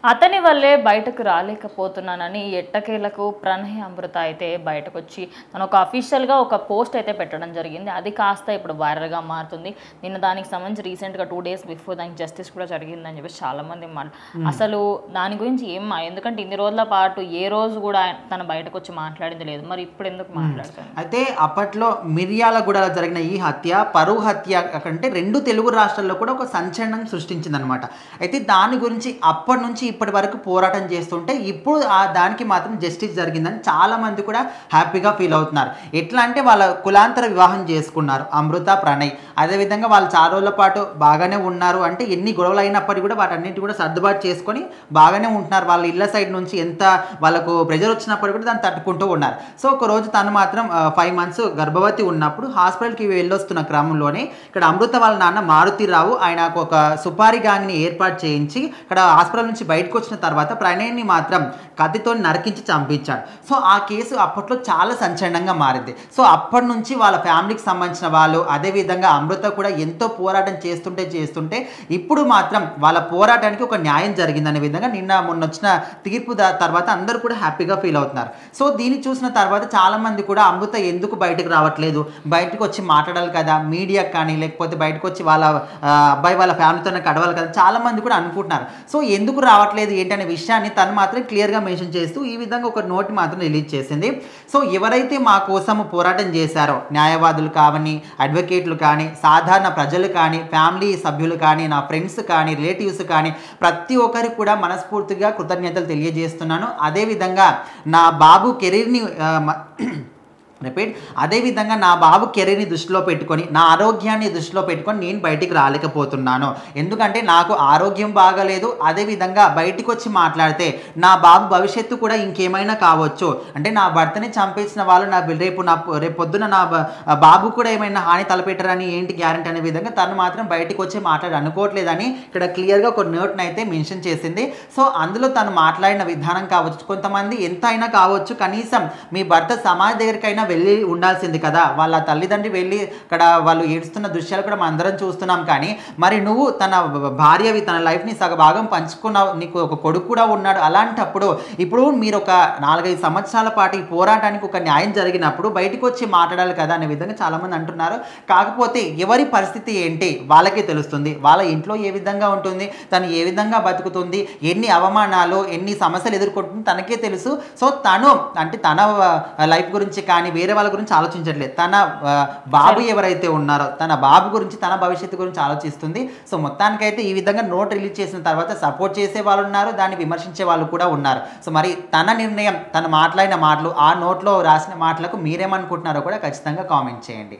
అతని వల్లే బయటకు రాలేకపోతున్నానని ఎట్టకేలకు ప్రణయ్ అమృత అయితే బయటకొచ్చి తను ఒక అఫీషియల్గా ఒక పోస్ట్ అయితే పెట్టడం జరిగింది. అది కాస్త ఇప్పుడు వైరల్గా మారుతుంది. నిన్న దానికి సంబంధించి రీసెంట్గా 2 days బిఫోర్ దానికి జస్టిస్ కూడా జరిగిందని చెప్పేసి చాలామంది అసలు దాని గురించి ఎందుకంటే ఇన్ని రోజుల పాటు ఏ రోజు కూడా తను బయటకు వచ్చి మాట్లాడింది లేదు. మరి ఇప్పుడు ఎందుకు మాట్లాడుతాను? అయితే అప్పట్లో మిర్యాలగూడలో జరిగిన ఈ హత్య పరువు హత్య కంటే 2 తెలుగు రాష్ట్రాల్లో కూడా ఒక సంచలనం సృష్టించింది అనమాట. అయితే దాని గురించి అప్పటి నుంచి ఇప్పటి వరకు పోరాటం చేస్తుంటే ఇప్పుడు దానికి మాత్రం జస్టిస్ జరిగిందని చాలామంది కూడా హ్యాపీగా ఫీల్ అవుతున్నారు. ఎట్లా అంటే వాళ్ళ కులాంతర వివాహం చేసుకున్నారు అమృత ప్రణయ్. అదేవిధంగా వాళ్ళు చాలా రోజుల పాటు బాగానే ఉన్నారు. అంటే ఎన్ని గొడవలు అయినప్పటికీ కూడా వాటన్నిటి కూడా సర్దుబాటు చేసుకొని బాగానే ఉంటున్నారు. వాళ్ళ ఇళ్ళ సైడ్ నుంచి ఎంత వాళ్ళకు ప్రెజర్ వచ్చినప్పుడు కూడా దాన్ని తట్టుకుంటూ ఉన్నారు. సో ఒక రోజు తను మాత్రం 5 months గర్భవతి ఉన్నప్పుడు హాస్పిటల్కి వెళ్ళొస్తున్న క్రమంలోనే ఇక్కడ అమృత వాళ్ళ నాన్న మారుతిరావు ఆయనకు ఒక సుపారీ గ్యాంగ్ని ఏర్పాటు చేయించి ఇక్కడ హాస్పిటల్ నుంచి బయటకు వచ్చిన తర్వాత ప్రణయ్ని మాత్రం కత్తితో నరికించి చంపించాడు. సో ఆ కేసు అప్పట్లో చాలా సంచలనంగా మారింది. సో అప్పటి నుంచి వాళ్ళ ఫ్యామిలీకి సంబంధించిన వాళ్ళు అదేవిధంగా అమృత కూడా ఎంతో పోరాటం చేస్తుంటే ఇప్పుడు మాత్రం వాళ్ళ పోరాటానికి ఒక న్యాయం జరిగిందనే విధంగా మొన్న వచ్చిన తీర్పు తర్వాత అందరూ కూడా హ్యాపీగా ఫీల్ అవుతున్నారు. సో దీన్ని చూసిన తర్వాత చాలామంది కూడా అమృత ఎందుకు బయటకు రావట్లేదు, బయటకు వచ్చి మాట్లాడాలి కదా మీడియా కానీ, లేకపోతే బయటకు వచ్చి వాళ్ళ అబ్బాయి వాళ్ళ ఫ్యామిలీతోనే కడవాలి కదా చాలామంది కూడా అనుకుంటున్నారు. సో ఎందుకు రావట్లేదు ఏంటనే విషయాన్ని తను మాత్రం క్లియర్గా మెన్షన్ చేస్తూ ఈ విధంగా ఒక నోట్ మాత్రం రిలీజ్ చేసింది. సో ఎవరైతే మా కోసం పోరాటం చేశారో న్యాయవాదులు కానీ, అడ్వకేట్లు కానీ, సాధారణ ప్రజలు కానీ, ఫ్యామిలీ సభ్యులు కానీ, నా ఫ్రెండ్స్ కానీ, రిలేటివ్స్ కానీ ప్రతి ఒక్కరికి కూడా మనస్ఫూర్తిగా కృతజ్ఞతలు తెలియజేస్తున్నాను. అదేవిధంగా నా బాబు కెరీర్ని అదేవిధంగా నా బాబు కెరీర్ని దృష్టిలో పెట్టుకొని, నా ఆరోగ్యాన్ని దృష్టిలో పెట్టుకొని నేను బయటికి రాలేకపోతున్నాను. ఎందుకంటే నాకు ఆరోగ్యం బాగలేదు. అదేవిధంగా బయటికి వచ్చి మాట్లాడితే నా బాబు భవిష్యత్తు కూడా ఇంకేమైనా కావచ్చు. అంటే నా భర్తని చంపేసిన వాళ్ళు రేపు పొద్దున నా బాబు కూడా ఏమైనా హాని తలపెట్టారని ఏంటి గ్యారెంటీ అనే విధంగా తను మాత్రం బయటికి వచ్చి అనుకోవట్లేదని ఇక్కడ క్లియర్గా ఒక నోట్ని అయితే మెన్షన్ చేసింది. సో అందులో తను మాట్లాడిన విధానం కావచ్చు, కొంతమంది ఎంత అయినా కావచ్చు, కనీసం మీ భర్త సమాజ దగ్గరికైనా వెళ్ళి ఉండాల్సింది కదా. వాళ్ళ తల్లిదండ్రి వెళ్ళి ఇక్కడ వాళ్ళు ఏడుస్తున్న దృశ్యాలు కూడా మనం అందరం చూస్తున్నాం. కానీ మరి నువ్వు తన భార్యవి, తన లైఫ్ని సగభాగం పంచుకున్నావు, నీకు ఒక కొడుకు కూడా ఉన్నాడు. అలాంటప్పుడు ఇప్పుడు మీరు ఒక 4-5 సంవత్సరాల పాటు ఈ పోరాటానికి ఒక న్యాయం జరిగినప్పుడు బయటకు వచ్చి మాట్లాడాలి కదా అనే విధంగా చాలామంది అంటున్నారు. కాకపోతే ఎవరి పరిస్థితి ఏంటి వాళ్ళకే తెలుస్తుంది. వాళ్ళ ఇంట్లో ఏ విధంగా ఉంటుంది, తను ఏ విధంగా బతుకుతుంది, ఎన్ని అవమానాలు ఎన్ని సమస్యలు ఎదుర్కొంటుంది తనకే తెలుసు. సో తను అంటే తన లైఫ్ గురించి కానీ వేరే వాళ్ళ గురించి ఆలోచించట్లేదు. తన బాబు ఎవరైతే ఉన్నారో తన బాబు గురించి, తన భవిష్యత్తు గురించి ఆలోచిస్తుంది. సో మొత్తానికైతే ఈ విధంగా నోట్ రిలీజ్ చేసిన తర్వాత సపోర్ట్ చేసే వాళ్ళు ఉన్నారు, దాన్ని విమర్శించే వాళ్ళు కూడా ఉన్నారు. సో మరి తన నిర్ణయం, తను మాట్లాడిన మాటలు, ఆ నోట్లో రాసిన మాటలకు మీరేమనుకుంటున్నారో కూడా ఖచ్చితంగా కామెంట్ చేయండి.